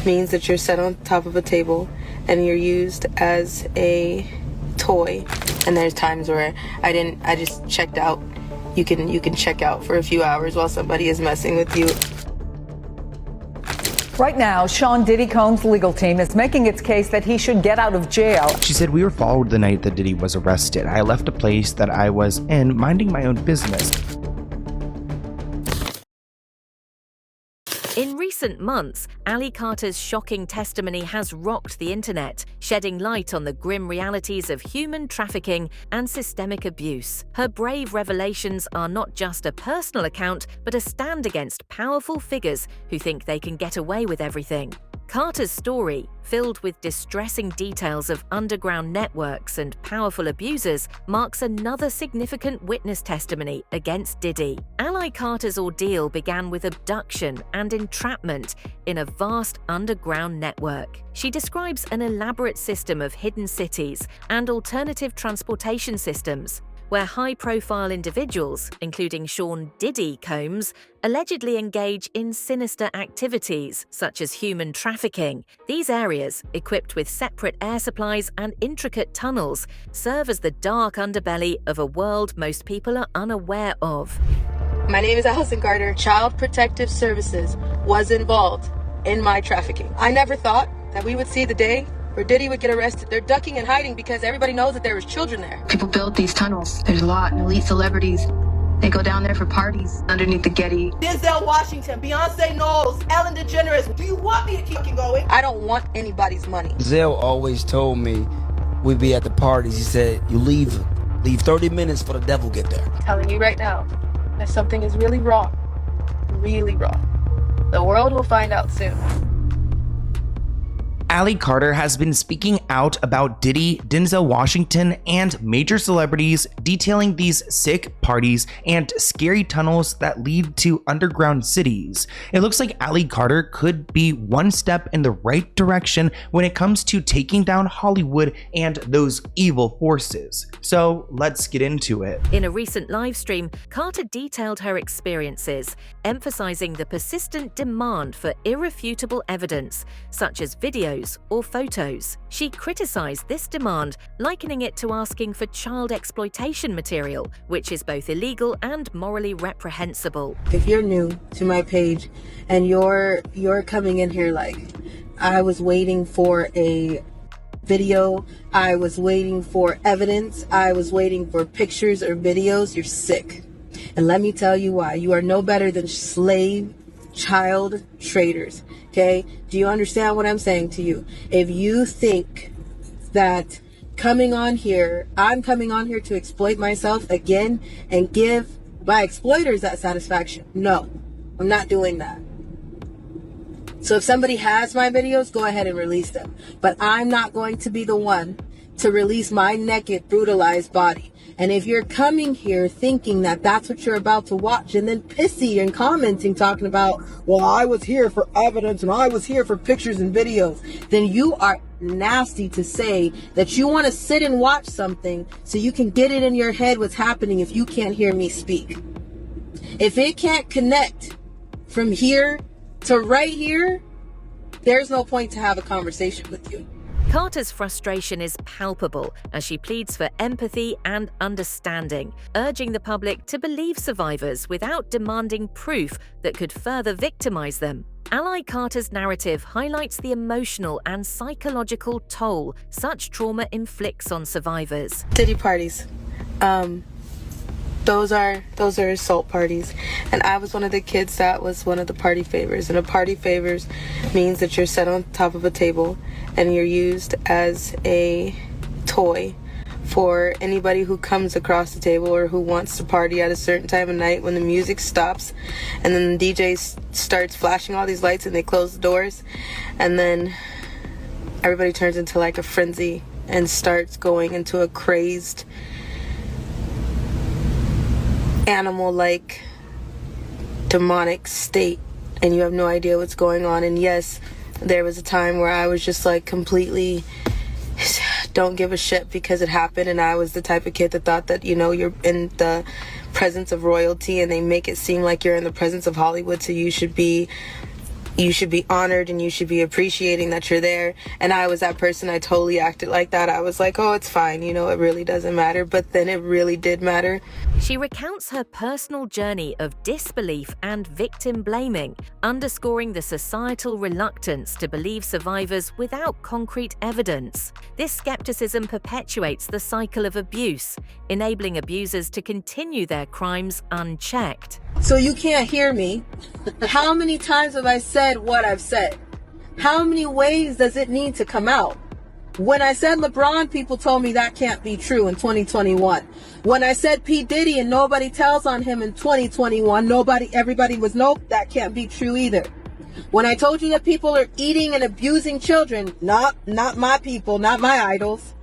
means that you're set on top of a table and you're used as a toy. And there's times where I just checked out. You can check out for a few hours while somebody is messing with you. Right now, Sean Diddy Combs' legal team is making its case that he should get out of jail. She said, "We were followed the night that Diddy was arrested. I left a place that I was in, minding my own business." In recent months, Ali Carter's shocking testimony has rocked the internet, shedding light on the grim realities of human trafficking and systemic abuse. Her brave revelations are not just a personal account, but a stand against powerful figures who think they can get away with everything. Carter's story, filled with distressing details of underground networks and powerful abusers, marks another significant witness testimony against Diddy. Ali Carter's ordeal began with abduction and entrapment in a vast underground network. She describes an elaborate system of hidden cities and alternative transportation systems, where high-profile individuals, including Sean Diddy Combs, allegedly engage in sinister activities such as human trafficking. These areas, equipped with separate air supplies and intricate tunnels, serve as the dark underbelly of a world most people are unaware of. My name is Allison Carter. Child Protective Services was involved in my trafficking. I never thought that we would see the day where Diddy would get arrested. They're ducking and hiding because everybody knows that there was children there. People built these tunnels. There's a lot of elite celebrities. They go down there for parties underneath the Getty. Denzel Washington, Beyonce Knowles, Ellen DeGeneres. Do you want me to keep going? I don't want anybody's money. Zell always told me we'd be at the parties. He said, "You leave 30 minutes for the devil get there." I'm telling you right now that something is really wrong. Really wrong. The world will find out soon. Ali Carter has been speaking out about Diddy, Denzel Washington, and major celebrities, detailing these sick parties and scary tunnels that lead to underground cities. It looks like Ali Carter could be one step in the right direction when it comes to taking down Hollywood and those evil forces. So let's get into it. In a recent live stream, Carter detailed her experiences, emphasizing the persistent demand for irrefutable evidence, such as videos or photos. She criticized this demand, likening it to asking for child exploitation material, which is both illegal and morally reprehensible. If you're new to my page and you're coming in here like, I was waiting for a video, I was waiting for evidence, I was waiting for pictures or videos, you're sick. And let me tell you why. You are no better than slave child traders. Okay? Do you understand what I'm saying to you? If you think that coming on here, I'm coming on here to exploit myself again and give my exploiters that satisfaction. No, I'm not doing that. So if somebody has my videos, go ahead and release them. But I'm not going to be the one to release my naked, brutalized body. And if you're coming here thinking that that's what you're about to watch and then pissy and commenting, talking about, well, I was here for evidence and I was here for pictures and videos, then you are nasty to say that you want to sit and watch something so you can get it in your head what's happening if you can't hear me speak. If it can't connect from here to right here, there's no point to have a conversation with you. Carter's frustration is palpable as she pleads for empathy and understanding, urging the public to believe survivors without demanding proof that could further victimize them. Ali Carter's narrative highlights the emotional and psychological toll such trauma inflicts on survivors. Diddy parties. Those are assault parties, and I was one of the kids that was one of the party favors. And a party favors means that you're set on top of a table and you're used as a toy for anybody who comes across the table or who wants to party at a certain time of night when the music stops and then the DJ starts flashing all these lights and they close the doors, and then everybody turns into like a frenzy and starts going into a crazed animal-like demonic state, and you have no idea what's going on. And yes, there was a time where I was just like completely don't give a shit because it happened, and I was the type of kid that thought that, you know, you're in the presence of royalty and they make it seem like you're in the presence of Hollywood, so you should be you should be honored and you should be appreciating that you're there. And I was that person. I totally acted like that. I was like, oh, it's fine. You know, it really doesn't matter. But then it really did matter. She recounts her personal journey of disbelief and victim blaming, underscoring the societal reluctance to believe survivors without concrete evidence. This skepticism perpetuates the cycle of abuse, enabling abusers to continue their crimes unchecked. So you can't hear me. How many times have I said what I've said? How many ways does it need to come out? When I said LeBron, people told me that can't be true in 2021. When I said P. Diddy and nobody tells on him in 2021, everybody was, nope, that can't be true either. When I told you that people are eating and abusing children, not my people, not my idols.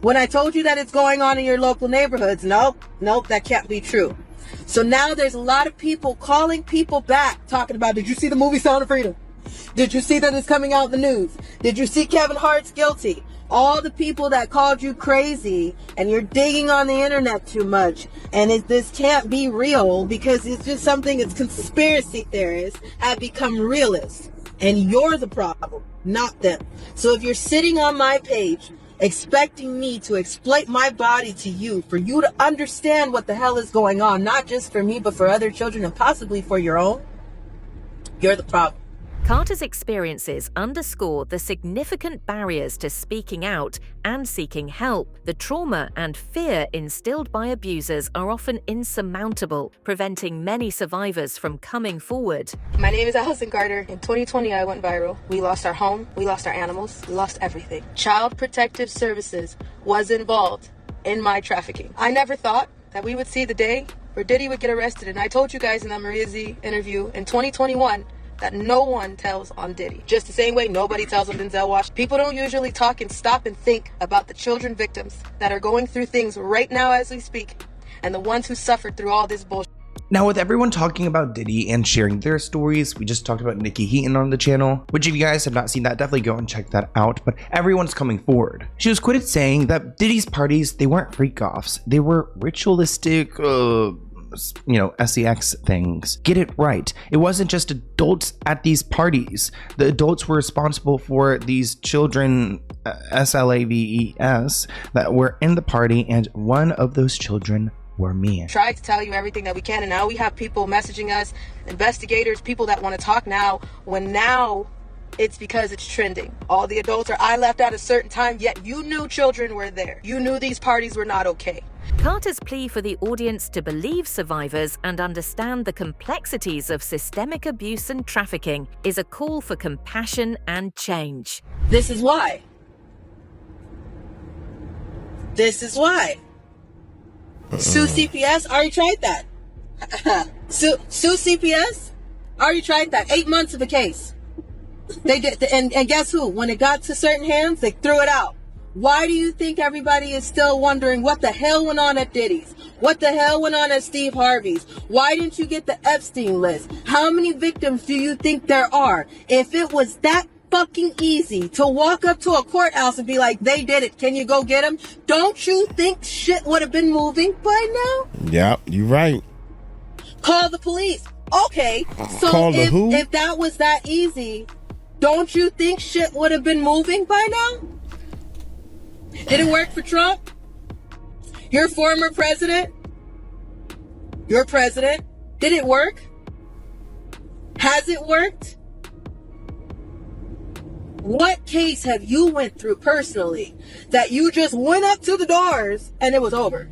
When I told you that it's going on in your local neighborhoods, nope, that can't be true. So now there's a lot of people calling people back, talking about, did you see the movie Sound of Freedom? Did you see that it's coming out in the news? Did you see Kevin Hart's guilty? All the people that called you crazy and you're digging on the internet too much and this can't be real because it's just something, it's conspiracy theorists have become realists. And you're the problem, not them. So if you're sitting on my page expecting me to exploit my body to you, for you to understand what the hell is going on, not just for me, but for other children and possibly for your own, you're the problem. Carter's experiences underscore the significant barriers to speaking out and seeking help. The trauma and fear instilled by abusers are often insurmountable, preventing many survivors from coming forward. My name is Allison Carter. In 2020, I went viral. We lost our home, we lost our animals, we lost everything. Child Protective Services was involved in my trafficking. I never thought that we would see the day where Diddy would get arrested. And I told you guys in that Maria Z interview in 2021 that no one tells on Diddy. Just the same way nobody tells on Denzel Washington. People don't usually talk and stop and think about the children victims that are going through things right now as we speak, and the ones who suffered through all this bullshit. Now, with everyone talking about Diddy and sharing their stories, we just talked about Nikki Heaton on the channel, which if you guys have not seen that, definitely go and check that out, but everyone's coming forward. She was quoted saying that Diddy's parties, they weren't freak-offs, they were ritualistic, sex things. Get it right. It wasn't just adults at these parties. The adults were responsible for these children, SLAVES, that were in the party, and one of those children were me. Tried to tell you everything that we can, and now we have people messaging us, investigators, people that want to talk now, when now it's because it's trending. All the adults are, I left at a certain time, yet you knew children were there. You knew these parties were not okay. Carter's plea for the audience to believe survivors and understand the complexities of systemic abuse and trafficking is a call for compassion and change. This is why. Sue CPS, already tried that. Sue CPS, already tried that. 8 months of a case. They did, and guess who? When it got to certain hands, they threw it out. Why do you think everybody is still wondering what the hell went on at Diddy's? What the hell went on at Steve Harvey's? Why didn't you get the Epstein list? How many victims do you think there are? If it was that fucking easy to walk up to a courthouse and be like, they did it, can you go get them? Don't you think shit would have been moving by now? Yeah, you're right. Call the police. Okay, so if that was that easy, don't you think shit would have been moving by now? Did it work for Trump? Your former president? Your president? Did it work? Has it worked? What case have you went through personally that you just went up to the doors and it was over?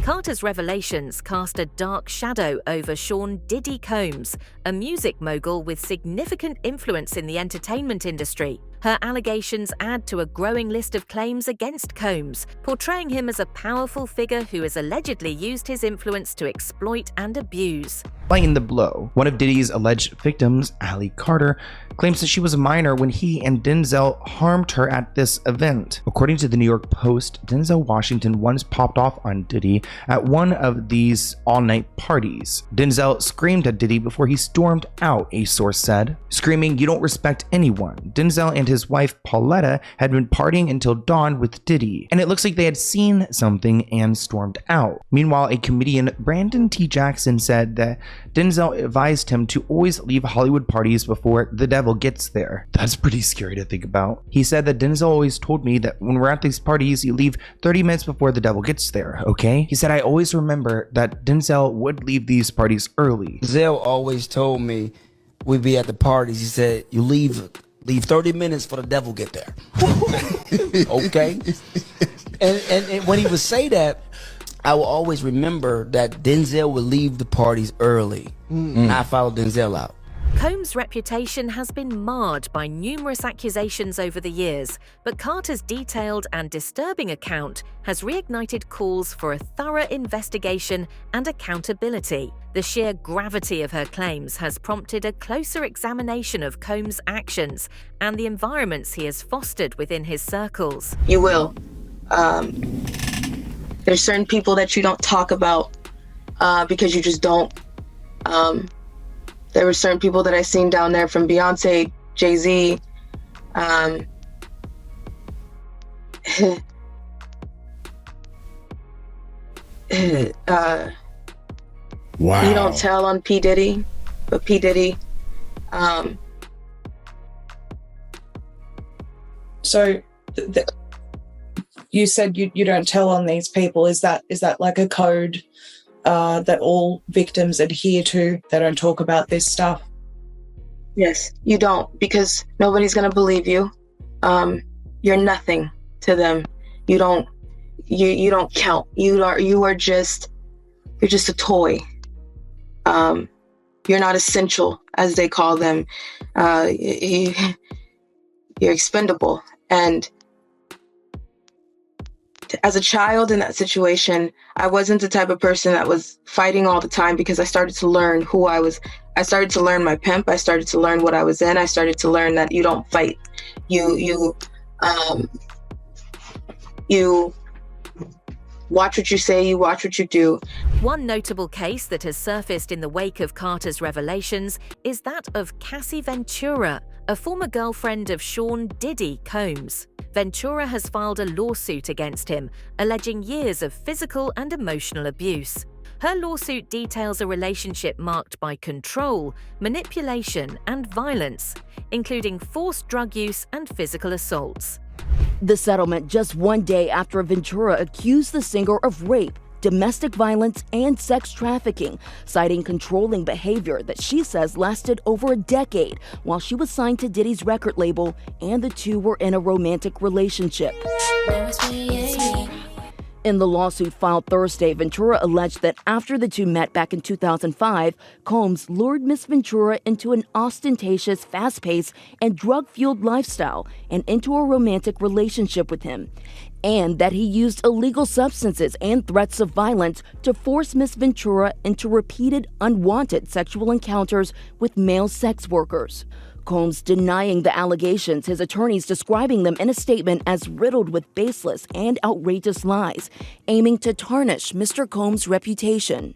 Carter's revelations cast a dark shadow over Sean Diddy Combs, a music mogul with significant influence in the entertainment industry. Her allegations add to a growing list of claims against Combs, portraying him as a powerful figure who has allegedly used his influence to exploit and abuse. Lighten the blow. One of Diddy's alleged victims, Allie Carter, claims that she was a minor when he and Denzel harmed her at this event. According to the New York Post, Denzel Washington once popped off on Diddy at one of these all-night parties. Denzel screamed at Diddy before he stormed out, a source said, screaming, "You don't respect anyone." Denzel and his wife Pauletta had been partying until dawn with Diddy, and it looks like they had seen something and stormed out. Meanwhile, a comedian, Brandon T. Jackson, said that Denzel advised him to always leave Hollywood parties before the devil gets there. That's pretty scary to think about. He said that Denzel always told me that when we're at these parties, you leave 30 minutes before the devil gets there, okay? He said I always remember that Denzel would leave these parties early. Denzel always told me we'd be at the parties. He said, you leave 30 minutes for the devil get there. Okay? And when he would say that, I will always remember that Denzel would leave the parties early. And I followed Denzel out. Combs' reputation has been marred by numerous accusations over the years, but Carter's detailed and disturbing account has reignited calls for a thorough investigation and accountability. The sheer gravity of her claims has prompted a closer examination of Combs' actions and the environments he has fostered within his circles. You will. There's certain people that you don't talk about because you just don't. There were certain people that I seen down there, from Beyonce, Jay-Z. Wow. You don't tell on P. Diddy, but P. Diddy. So you said you don't tell on these people. Is that like a code that all victims adhere to? They don't talk about this stuff? Yes, you don't, because nobody's gonna believe you. You're nothing to them. You don't count. You're just a toy. You're not essential, as they call them. You're expendable. And as a child in that situation, I wasn't the type of person that was fighting all the time, because I started to learn who I was. I started to learn my pimp. I started to learn what I was in. I started to learn that you don't fight. You watch what you say, you watch what you do. One notable case that has surfaced in the wake of Carter's revelations is that of Cassie Ventura, a former girlfriend of Sean Diddy Combs. Ventura has filed a lawsuit against him, alleging years of physical and emotional abuse. Her lawsuit details a relationship marked by control, manipulation, and violence, including forced drug use and physical assaults. The settlement just one day after Ventura accused the singer of rape, domestic violence, and sex trafficking, citing controlling behavior that she says lasted over a decade while she was signed to Diddy's record label and the two were in a romantic relationship. In the lawsuit filed Thursday, Ventura alleged that after the two met back in 2005, Combs lured Miss Ventura into an ostentatious, fast-paced, and drug-fueled lifestyle and into a romantic relationship with him, and that he used illegal substances and threats of violence to force Miss Ventura into repeated, unwanted sexual encounters with male sex workers. Combs denying the allegations, his attorneys describing them in a statement as riddled with baseless and outrageous lies, aiming to tarnish Mr. Combs' reputation.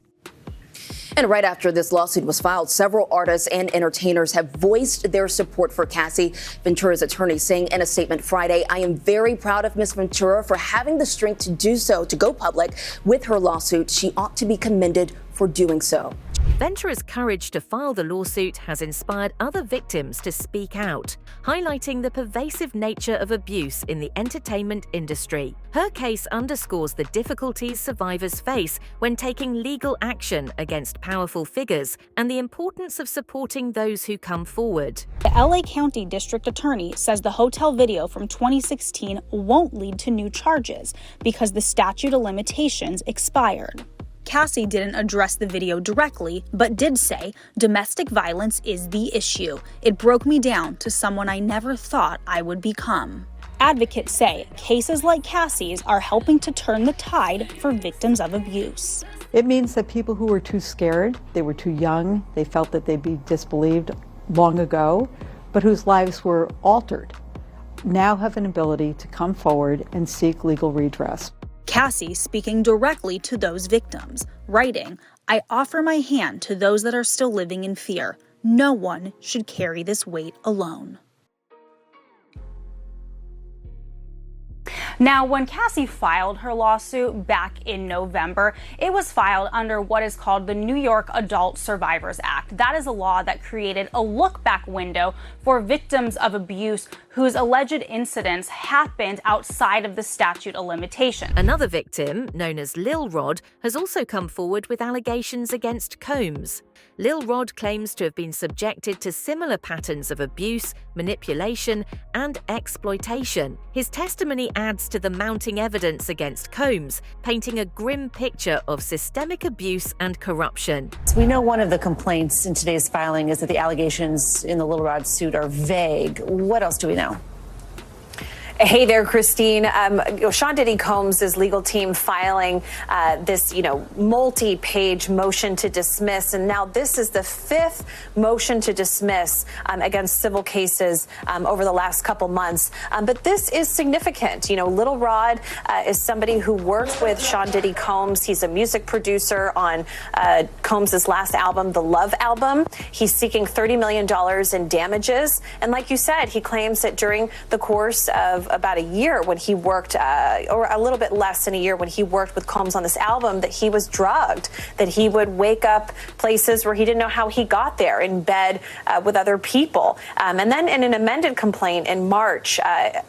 And right after this lawsuit was filed, several artists and entertainers have voiced their support for Cassie. Ventura's attorney saying in a statement Friday, "I am very proud of Miss Ventura for having the strength to do so, to go public with her lawsuit. She ought to be commended for doing so." Ventura's courage to file the lawsuit has inspired other victims to speak out, highlighting the pervasive nature of abuse in the entertainment industry. Her case underscores the difficulties survivors face when taking legal action against powerful figures and the importance of supporting those who come forward. The LA County District Attorney says the hotel video from 2016 won't lead to new charges because the statute of limitations expired. Cassie didn't address the video directly, but did say, "Domestic violence is the issue. It broke me down to someone I never thought I would become." Advocates say cases like Cassie's are helping to turn the tide for victims of abuse. It means that people who were too scared, they were too young, they felt that they'd be disbelieved long ago, but whose lives were altered, now have an ability to come forward and seek legal redress. Cassie speaking directly to those victims, writing, "I offer my hand to those that are still living in fear. No one should carry this weight alone." Now, when Cassie filed her lawsuit back in November, it was filed under what is called the New York Adult Survivors Act. That is a law that created a look-back window for victims of abuse whose alleged incidents happened outside of the statute of limitations. Another victim, known as Lil Rod, has also come forward with allegations against Combs. Lil Rod claims to have been subjected to similar patterns of abuse, manipulation, and exploitation. His testimony adds to the mounting evidence against Combs, painting a grim picture of systemic abuse and corruption. We know one of the complaints in today's filing is that the allegations in the Lil Rod suit are vague. What else do we know? Hey there, Christine. Sean Diddy Combs' legal team filing this, multi-page motion to dismiss. And now this is the 5th motion to dismiss against civil cases over the last couple months. But this is significant. Lil Rod is somebody who worked with Sean Diddy Combs. He's a music producer on Combs' last album, the Love album. He's seeking $30 million in damages. And like you said, he claims that during the course of about a year when he worked, or a little bit less than a year when he worked with Combs on this album, that he was drugged, that he would wake up places where he didn't know how he got there, in bed with other people. And then in an amended complaint in March,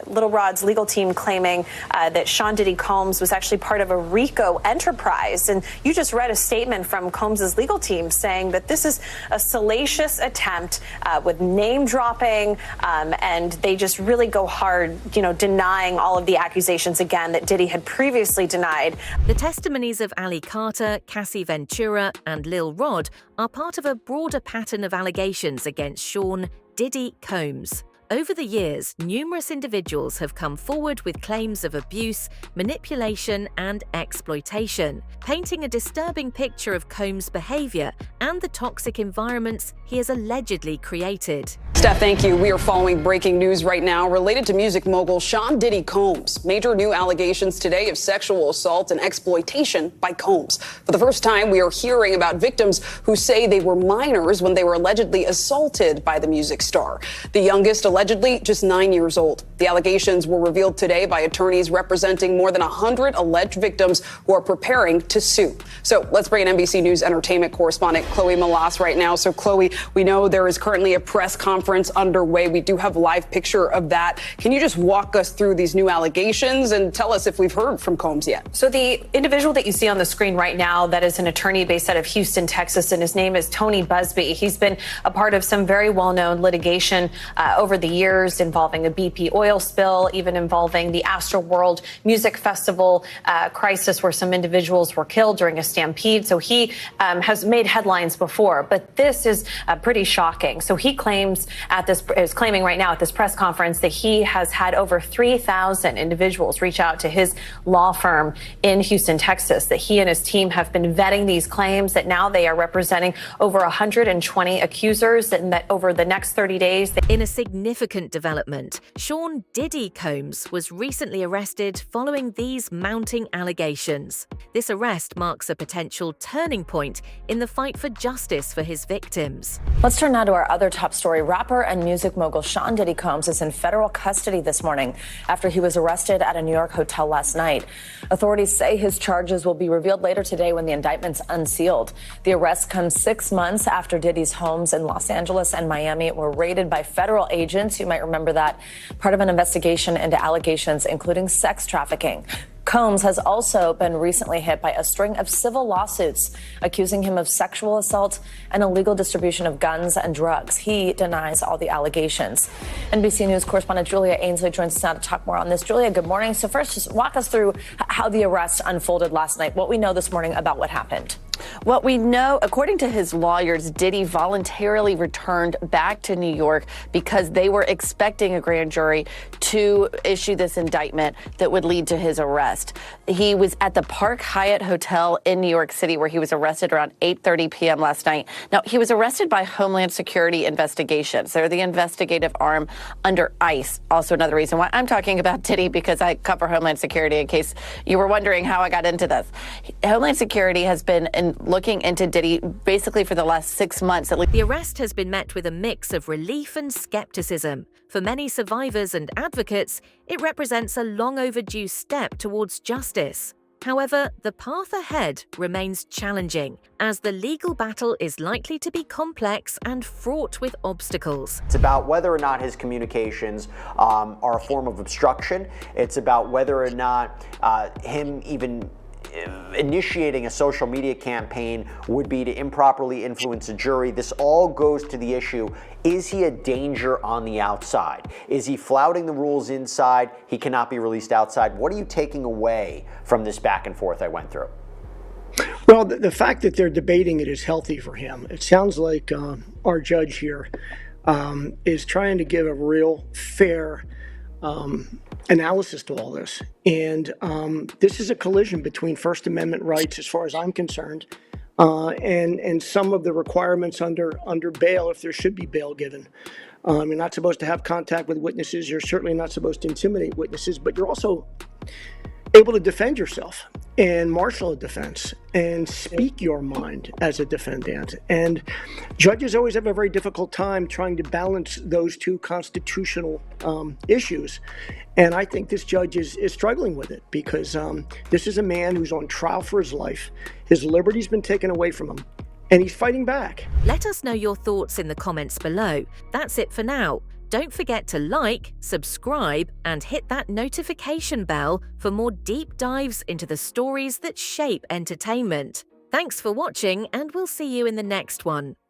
Lil Rod's legal team claiming that Sean Diddy Combs was actually part of a RICO enterprise. And you just read a statement from Combs' legal team saying that this is a salacious attempt with name dropping, and they just really go hard, denying all of the accusations again that Diddy had previously denied. The testimonies of Ali Carter, Cassie Ventura, and Lil Rod are part of a broader pattern of allegations against Sean Diddy Combs. Over the years, numerous individuals have come forward with claims of abuse, manipulation, and exploitation, painting a disturbing picture of Combs' behavior and the toxic environments he has allegedly created. Steph, thank you. We are following breaking news right now related to music mogul Sean Diddy Combs. Major new allegations today of sexual assault and exploitation by Combs. For the first time, we are hearing about victims who say they were minors when they were allegedly assaulted by the music star. The youngest allegedly just 9 years old. The allegations were revealed today by attorneys representing more than 100 alleged victims who are preparing to sue. So let's bring in NBC News entertainment correspondent Chloe Malas right now. So Chloe, we know there is currently a press conference underway. We do have a live picture of that. Can you just walk us through these new allegations and tell us if we've heard from Combs yet? So the individual that you see on the screen right now, that is an attorney based out of Houston, Texas, and his name is Tony Busby. He's been a part of some very well-known litigation over the years involving a BP oil spill, even involving the Astroworld Music Festival crisis where some individuals were killed during a stampede. So he has made headlines before, but this is pretty shocking. So he is claiming right now at this press conference that he has had over 3,000 individuals reach out to his law firm in Houston, Texas, that he and his team have been vetting these claims, that now they are representing over 120 accusers, and that over the next 30 days. In a significant development, Sean Diddy Combs was recently arrested following these mounting allegations. This arrest marks a potential turning point in the fight for justice for his victims. Let's turn now to our other top story. Rapper and music mogul Sean Diddy Combs is in federal custody this morning after he was arrested at a New York hotel last night. Authorities say his charges will be revealed later today when the indictment's unsealed. The arrest comes 6 months after Diddy's homes in Los Angeles and Miami were raided by federal agents. You might remember that, part of an investigation into allegations including sex trafficking. Combs has also been recently hit by a string of civil lawsuits accusing him of sexual assault and illegal distribution of guns and drugs. He denies all the allegations. NBC News correspondent Julia Ainsley joins us now to talk more on this. Julia, good morning. So first, just walk us through how the arrest unfolded last night, what we know this morning about what happened. What we know, according to his lawyers, Diddy voluntarily returned back to New York because they were expecting a grand jury to issue this indictment that would lead to his arrest. He was at the Park Hyatt Hotel in New York City where he was arrested around 8:30 p.m. last night. Now, he was arrested by Homeland Security Investigations. They're the investigative arm under ICE. Also another reason why I'm talking about Diddy, because I cover Homeland Security, in case you were wondering how I got into this. Homeland Security has been looking into Diddy basically for the last 6 months. The arrest has been met with a mix of relief and skepticism. For many survivors and advocates, it represents a long overdue step towards justice. However, the path ahead remains challenging, as the legal battle is likely to be complex and fraught with obstacles. It's about whether or not his communications are a form of obstruction. It's about whether or not him even initiating a social media campaign would be to improperly influence a jury. This all goes to the issue, is he a danger on the outside? Is he flouting the rules inside? He cannot be released outside. What are you taking away from this back and forth I went through? Well, the fact that they're debating it is healthy for him. It sounds like our judge here is trying to give a real fair analysis to all this. And this is a collision between First Amendment rights, as far as I'm concerned, and some of the requirements under bail, if there should be bail given. You're not supposed to have contact with witnesses. You're certainly not supposed to intimidate witnesses, but you're also able to defend yourself and marshal a defense and speak your mind as a defendant. And judges always have a very difficult time trying to balance those two constitutional issues. And I think this judge is struggling with it, because this is a man who's on trial for his life. His liberty's been taken away from him, and he's fighting back. Let us know your thoughts in the comments below. That's it for now. Don't forget to like, subscribe, and hit that notification bell for more deep dives into the stories that shape entertainment. Thanks for watching, and we'll see you in the next one.